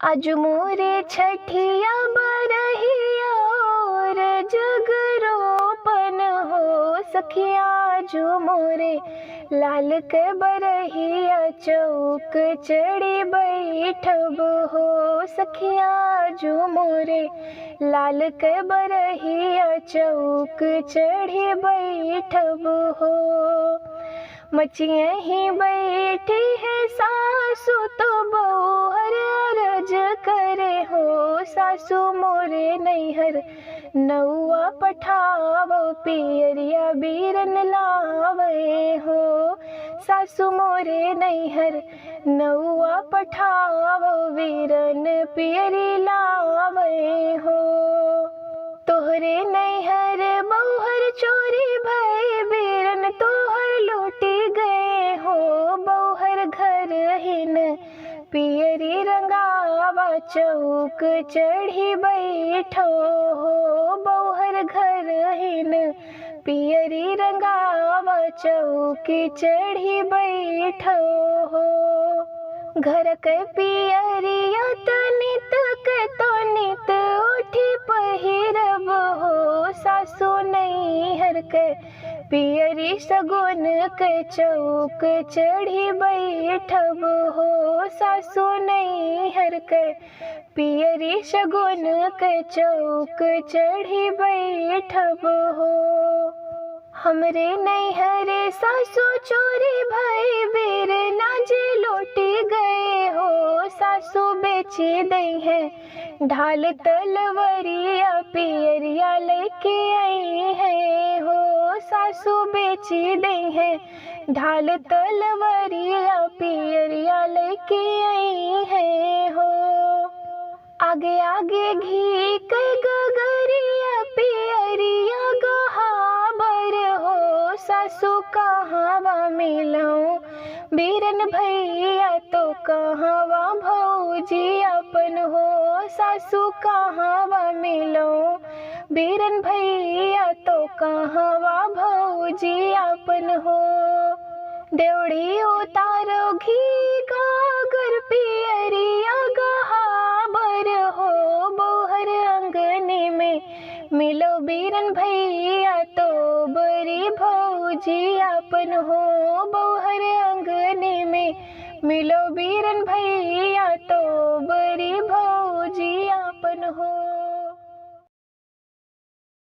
आज मोरे छठिया बरहिया और जगरोपन हो सखिया। जो मोरे लाल के बरहिया चौक चढ़ी बैठब हो सखिया। जो मोरे लाल के बरहिया चौक चढ़ी बैठब हो। मचिया ही बैठी है सासु तो बहुहर अरज करे हो। सासु मोरे नैहर नौआ पठावो पियरिया बीरन लावे हो। सासु मोरे नैहर नौआ पठावो वीरन पियरी लावे हो। तोहरे नैहर बहुहर चोरी भय बीरन तोहर लूटी गए हो। बहुहर घर हिन पियरी रंगावा चौक चढ़ी बैठो हो। बहुहर घर हिन पियरी रंगावा चौकी चढ़ी बैठो हो। घर के पियरिया तनित के तो नित उठी पहिरब हो। सासु नैहर के पियरी सगुन के चौक चढ़ी बैठब हो। सासु नैहर के पियरी सगुन के चौक चढ़ी बैठब हो। हमरे नैहरे सासु चोरी भई बेर नाजे लौटी गए हो। सासु बेची दई है ढाल तलवरिया पियरिया लेके आई है हो। सासु बेची दई है ढाल तलवरिया पियरिया लेके आई है हो। आगे आगे घी के गगरिया पियरिया गहाबर हो। सासु कहाँवा मिलऊं बीरन भैया तो कहाँवा भौजी अपन हो। सासु कहाँवा मिलऊं बीरन भैया तो कहाँवा भौजी अपन हो। देवड़ी उतारो घी गागर पियरिया गहाबर हो। बहुहर अंगने में मिलो बीरन भैया तो बरी भौजी अपन हो। बहुहर अंगने में मिलो बीरन भैया तो बरी भौजी अपन हो।